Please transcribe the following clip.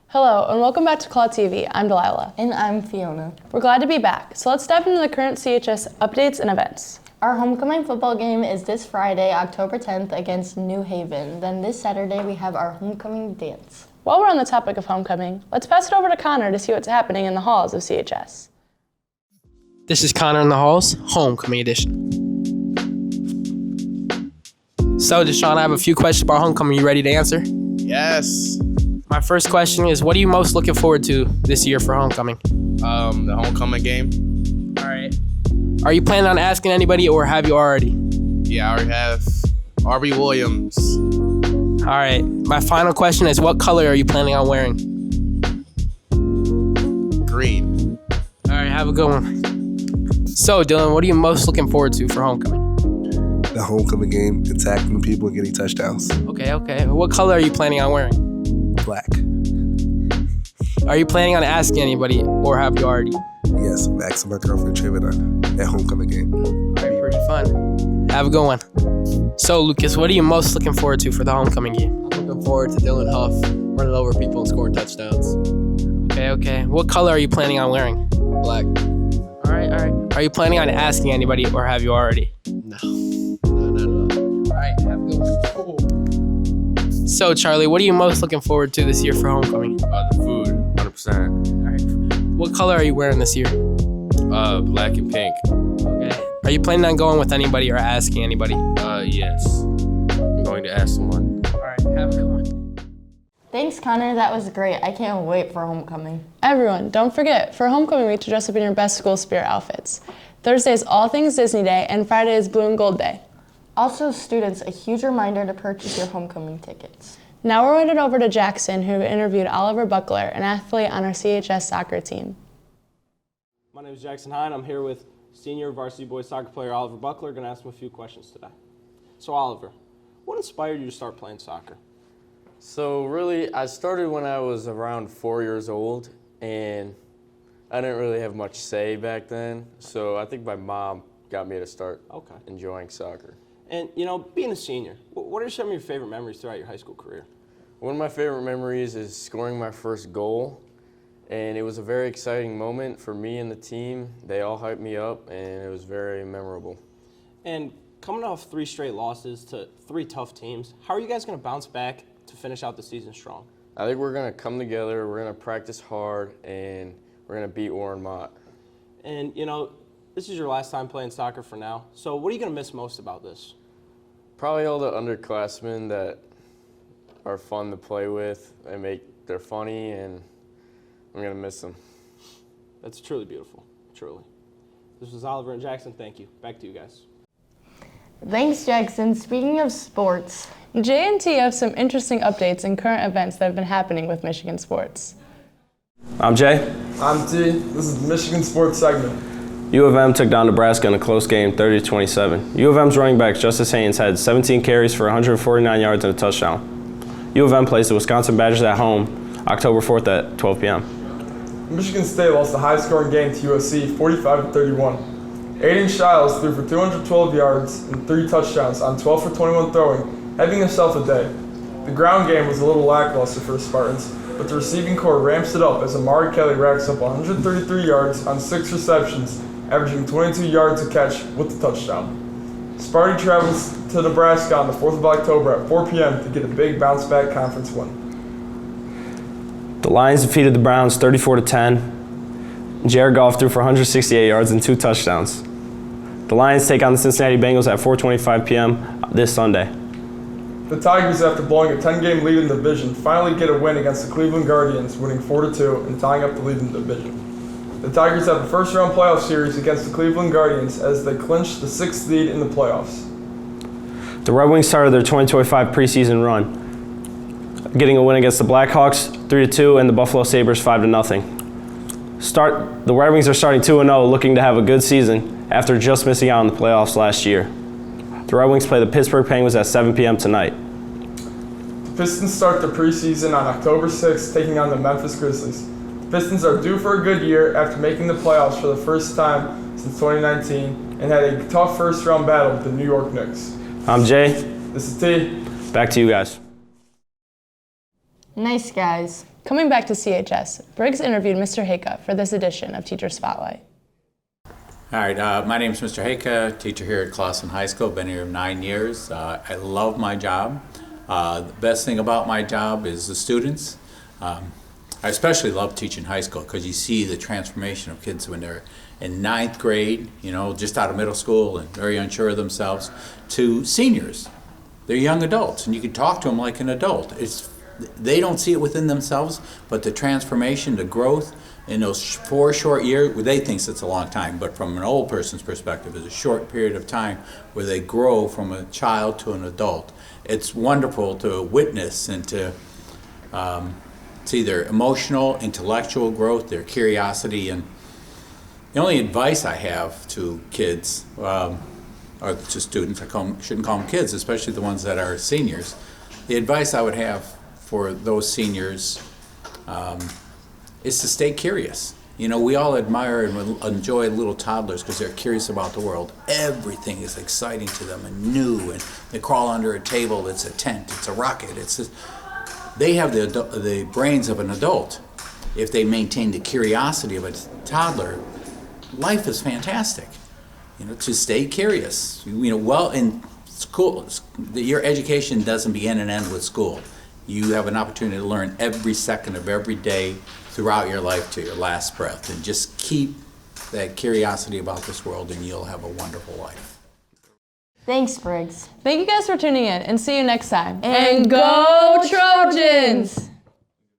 Hello, and welcome back to Claw TV. I'm Delilah. And I'm Fiona. We're glad to be back, so let's dive into the current CHS updates and events. Our homecoming football game is this Friday, October 10th against New Haven. Then this Saturday, we have our homecoming dance. While we're on the topic of homecoming, let's pass it over to Connor to see what's happening in the halls of CHS. This is Connor in the Halls, Homecoming Edition. So, Deshaun, I have a few questions about homecoming. You ready to answer? Yes. My first question is, what are you most looking forward to this year for homecoming? The homecoming game. All right. Are you planning on asking anybody, or have you already? Yeah, I already have R.B. Williams. All right. My final question is, what color are you planning on wearing? Green. All right, have a good one. So, Dylan, what are you most looking forward to for homecoming? The homecoming game, attacking people and getting touchdowns. Okay. What color are you planning on wearing? Black. Are you planning on asking anybody, or have you already? Yes, I'm asking my girlfriend Trivina at homecoming game. All right, pretty fun. Have a good one. So, Lucas, what are you most looking forward to for the homecoming game? I'm looking forward to Dylan Huff running over people and scoring touchdowns. Okay. What color are you planning on wearing? Black. All right. Are you planning on asking anybody, or have you already? No, not at all. All right, have a good one. So, Charlie, what are you most looking forward to this year for homecoming? The food, 100%. All right. What color are you wearing this year? Black and pink. Okay. Are you planning on going with anybody or asking anybody? Yes. I'm going to ask someone. All right, have a good one. Thanks, Connor. That was great. I can't wait for homecoming. Everyone, don't forget, for homecoming week to dress up in your best school spirit outfits. Thursday is All Things Disney Day, and Friday is Blue and Gold Day. Also, students, a huge reminder to purchase your homecoming tickets. Now we're headed over to Jackson, who interviewed Oliver Buckler, an athlete on our CHS soccer team. My name is Jackson Hine. I'm here with senior varsity boys soccer player Oliver Buckler. Going to ask him a few questions today. So Oliver, what inspired you to start playing soccer? So really, I started when I was around 4 years old, and I didn't really have much say back then. So I think my mom got me to start enjoying soccer. And, being a senior, what are some of your favorite memories throughout your high school career? One of my favorite memories is scoring my first goal, and it was a very exciting moment for me and the team. They all hyped me up, and it was very memorable. And coming off 3 straight losses to 3 tough teams, how are you guys going to bounce back to finish out the season strong? I think we're going to come together, we're going to practice hard, and we're going to beat Warren Mott. And, this is your last time playing soccer for now. So what are you going to miss most about this? Probably all the underclassmen that are fun to play with. They're funny, and I'm going to miss them. That's truly beautiful, truly. This was Oliver and Jackson. Thank you. Back to you guys. Thanks, Jackson. Speaking of sports, J&T have some interesting updates and current events that have been happening with Michigan sports. I'm Jay. I'm T. This is the Michigan Sports segment. U of M took down Nebraska in a close game, 30-27. U of M's running back Justice Haynes had 17 carries for 149 yards and a touchdown. U of M plays the Wisconsin Badgers at home October 4th at 12 p.m. Michigan State lost a high-scoring game to USC, 45-31. Aiden Shiles threw for 212 yards and 3 touchdowns on 12 for 21 throwing, having himself a day. The ground game was a little lackluster for the Spartans, but the receiving corps ramps it up as Amari Kelly racks up 133 yards on 6 receptions, averaging 22 yards a catch with the touchdown. Sparty travels to Nebraska on the 4th of October at 4 p.m. to get a big bounce-back conference win. The Lions defeated the Browns 34-10. Jared Goff threw for 168 yards and 2 touchdowns. The Lions take on the Cincinnati Bengals at 4:25 p.m. this Sunday. The Tigers, after blowing a 10-game lead in the division, finally get a win against the Cleveland Guardians, winning 4-2 and tying up the lead in the division. The Tigers have a first-round playoff series against the Cleveland Guardians as they clinch the 6th seed in the playoffs. The Red Wings started their 2025 preseason run, getting a win against the Blackhawks 3-2 and the Buffalo Sabres 5-0. The Red Wings are starting 2-0, looking to have a good season after just missing out on the playoffs last year. The Red Wings play the Pittsburgh Penguins at 7 p.m. tonight. The Pistons start their preseason on October 6th, taking on the Memphis Grizzlies. The Pistons are due for a good year after making the playoffs for the first time since 2019 and had a tough first-round battle with the New York Knicks. I'm Jay. This is T. Back to you guys. nice guys. Coming back to CHS, Briggs interviewed Mr. Haka for this edition of Teacher Spotlight. All right, my name is Mr. Haka, teacher here at Clawson High School. Been here 9 years. I love my job. The best thing about my job is the students. I especially love teaching high school because you see the transformation of kids when they're in 9th grade, you know, just out of middle school and very unsure of themselves, to seniors. They're young adults, and you can talk to them like an adult. They don't see it within themselves, but the transformation, the growth in those 4 short years, well, they think it's a long time, but from an old person's perspective, it's a short period of time where they grow from a child to an adult. It's wonderful to witness and to see their emotional, intellectual growth, their curiosity. And the only advice I have to kids, or to students, shouldn't call them kids, especially the ones that are seniors, the advice I would have for those seniors is to stay curious. You know, we all admire and enjoy little toddlers because they're curious about the world. Everything is exciting to them and new, and they crawl under a table, it's a tent, it's a rocket, they have the brains of an adult. If they maintain the curiosity of a toddler, life is fantastic. You know, to stay curious. You know, well, in school, your education doesn't begin and end with school. You have an opportunity to learn every second of every day throughout your life to your last breath. And just keep that curiosity about this world and you'll have a wonderful life. Thanks, Briggs. Thank you guys for tuning in, and see you next time. And go Trojans!